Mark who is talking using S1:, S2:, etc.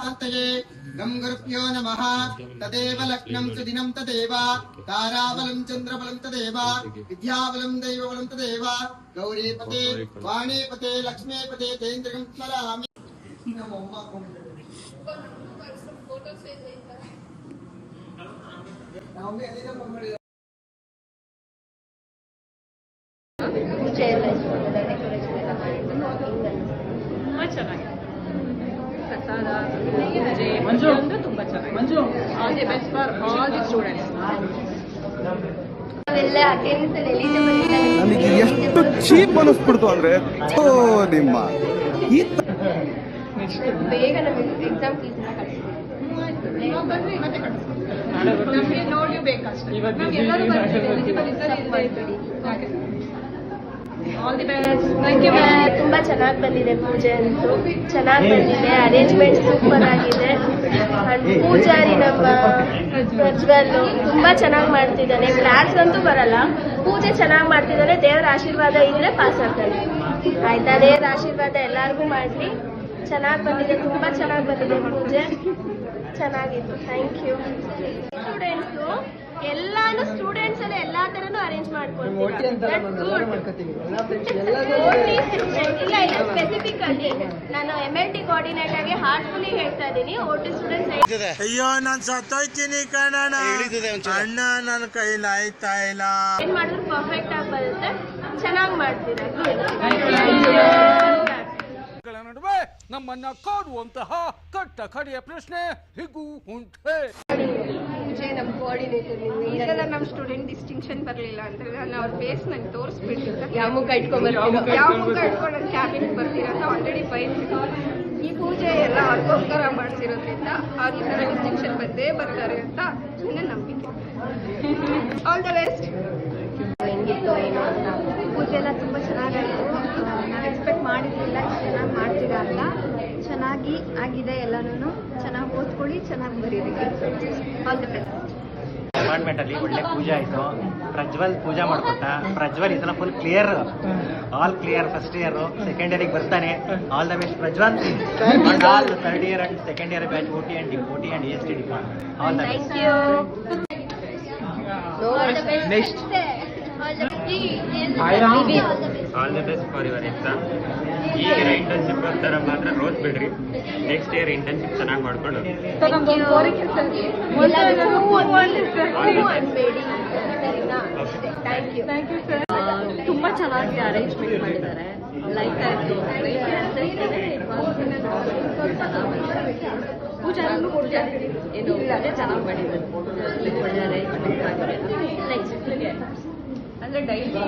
S1: गं गुरुभ्यो नमः। तदेव लग्नं सुदिनं तदेव ताराबलं चन्द्रबलं तदेव विद्याबलं दैवबलं तदेव गौरीपते वाणीपते लक्ष्मीपते तेन्द्रं स्मरामि।
S2: ಪೂಜೆ ಎಲ್ಲ ಡೆಕೋರೇಷನ್ ಎಲ್ಲ ಮಾಡಿದ್ದು ತುಂಬ ಚೆನ್ನಾಗಿದೆ. ಪ್ರಸಾದ ಪೂಜೆ ಪ್ರತಿಯೊಂದು ತುಂಬ ಚೆನ್ನಾಗಿದೆ. All the best for all the students.
S3: ನನಗೆ ಎಷ್ಟು ಚೀಪ್ ಅನಿಸ್ಬಿಡ್ತು ಅಂದ್ರೆ ನಿಮ್ಮ
S2: ಬೇಗ ನಮಗೆ ಎಕ್ಸಾಮ್ ಫೀಸ್
S4: ನೋಡಿ ಬೇಕಷ್ಟೇ.
S2: ತುಂಬಾ ಚೆನ್ನಾಗಿ ಬಂದಿದೆ. ಪೂಜೆ ಅಂತೂ ಚೆನ್ನಾಗಿ ಬಂದಿದೆ. ಅರೇಂಜ್ಮೆಂಟ್ ಸೂಪರ್ ಆಗಿದೆ. ಪೂಜಾರಿ ನಮ್ಮ ಪ್ರಜ್ವಲ್ ತುಂಬಾ ಚೆನ್ನಾಗಿ ಮಾಡ್ತಿದ್ದಾನೆ. ಕ್ಲಾಸ್ ಅಂತೂ ಬರಲ್ಲ, ಪೂಜೆ ಚೆನ್ನಾಗಿ ಮಾಡ್ತಿದ್ದಾನೆ. ದೇವರ ಆಶೀರ್ವಾದ ಇದ್ರೆ ಪಾಸ್ ಆಗ್ತಾನೆ. ಆಯ್ತಾ? ದೇವರ ಆಶೀರ್ವಾದ ಎಲ್ಲರಿಗೂ ಮಾಡ್ಲಿ. ಚೆನ್ನಾಗಿ ಬಂದಿದೆ, ತುಂಬಾ ಚೆನ್ನಾಗಿ ಬಂದಿದೆ. ಪೂಜೆ ಚೆನ್ನಾಗಿತ್ತು. Thank you. ಸ್ಟೂಡೆಂಟ್ಸು ಎಲ್ಲಾನು ಸ್ಟೂಡೆಂಟ್ಸ್ ಎಲ್ಲ ಎಲ್ಲಾ ತರನು ಅರೇಂಜ್ ಮಾಡ್ಕೊಡ್ತೀವಿ. ಇಲ್ಲ ಇಲ್ಲ ಸ್ಪೆಸಿಫಿಕ್ ಆಗಿ ನಾನು MLT ಕೋಆರ್ಡಿನೇಟರ್ಗೆ ಹಾರ್ಟ್ಫುಲಿ ಹೇಳ್ತಾ ಇದ್ದೀನಿ. OT ಸ್ಟೂಡೆಂಟ್ಸ್
S5: ಅಯ್ಯೋ ನಾನು ಸತ್ತೋಯ್ತೀನಿ ಕಣಣ್ಣ, ಅಣ್ಣ ನನ್ನ ಕೈಲಿ ಆಯ್ತಾ ಇಲ್ಲ.
S2: ಏನ್ ಮಾಡಿದ್ರು ಪರ್ಫೆಕ್ಟ್ ಆಗಿ ಬರುತ್ತೆ. ಚೆನ್ನಾಗಿ ಮಾಡ್ತೀರಾ.
S6: ನಡುವೆ ನಮ್ಮನ್ನ ಕಾಡುವಂತಹ ಕಟ್ಟ ಕಡೆಯ ಪ್ರಶ್ನೆ ಹೀಗೂ ಉಂಟೆ.
S4: ಪೂಜೆ ನಮ್ಮ ಕೋಆರ್ಡಿನೇಟರ್ ಈ ಸಲ ನಮ್ಮ ಸ್ಟೂಡೆಂಟ್ ಡಿಸ್ಟಿಂಕ್ಷನ್ ಬರಲಿಲ್ಲ ಅಂದ್ರೆ ನಾನು ಅವ್ರ ಫೇಸ್ ನಂಗೆ ತೋರಿಸ್ಬಿಟ್ಟಿದ್ದೆ.
S2: ಯಾವ ಮುಖ ಇಟ್ಕೊಂಡು
S4: ಕ್ಯಾಬಿನ್ ಬರ್ತೀರ ಅಂತ ಆಲ್ರೆಡಿ ಬೈದ್ರು. ಈ ಪೂಜೆ ಎಲ್ಲ ಅವ್ರಿಗೋಸ್ಕರ ಮಾಡಿಸಿರೋದ್ರಿಂದ ಅವ್ರು ಈ ಸಲ ಡಿಸ್ಟಿಂಕ್ಷನ್ ಬಂದೇ ಬರ್ತಾರೆ ಅಂತ ನನ್ನ ನಂಬಿಕೆ. All the best.
S2: ಹೆಂಗಿತ್ತು ಏನು ಅಂತ.
S4: ಪೂಜೆ ಎಲ್ಲ ತುಂಬ ಚೆನ್ನಾಗಾಯಿತು. ನಾವು ಎಕ್ಸ್ಪೆಕ್ಟ್ ಮಾಡಿರಲಿಲ್ಲ ಇಷ್ಟು ಚೆನ್ನಾಗಿ ಮಾಡ್ತೀರಾ ಅಂತ. ಚೆನ್ನಾಗಿ ಆಗಿದೆ. ಎಲ್ಲನೂ ಚೆನ್ನಾಗಿ ಓದ್ಕೊಳ್ಳಿ, ಚೆನ್ನಾಗಿ ಬರೀರಿ. All the best.
S7: ಡಿಪಾರ್ಟ್ಮೆಂಟ್ ಅಲ್ಲಿ ಒಳ್ಳೆ ಪೂಜೆ ಆಯಿತು. ಪ್ರಜ್ವಲ್ ಪೂಜೆ ಮಾಡ್ಕೊಟ್ಟ. ಪ್ರಜ್ವಲ್ ಈ ಸಲ full clear, all clear. First year second ಇಯರ್ಗೆ ಬರ್ತಾನೆ. All the best Prajwal. And all third year and second year batch OT and AST department. All the best.
S2: Thank you. Next
S8: all the best for your exam. ಈಗಿನ internship ಬರ್ತಾರ ಮಾತ್ರ road ಬಿಡ್ರಿ. Next year internship ಚೆನ್ನಾಗಿ ಮಾಡ್ಕೊಂಡು
S2: ತುಂಬಾ ಚೆನ್ನಾಗಿ arrangement ಮಾಡಿದ್ದಾರೆ. Like ಆಯ್ತು. ಪೂಜಾ ಏನು ಪೂಜೆ ಚೆನ್ನಾಗಿ ಮಾಡಿದ್ದಾರೆ. ಒಳ್ಳೆ ಅರೇಂಜ್ಮೆಂಟ್ ಮಾಡಿದ್ದಾರೆ. ನೆಕ್ಸ್ಟ್ ಅಂದ್ರೆ ಡೈಲಿ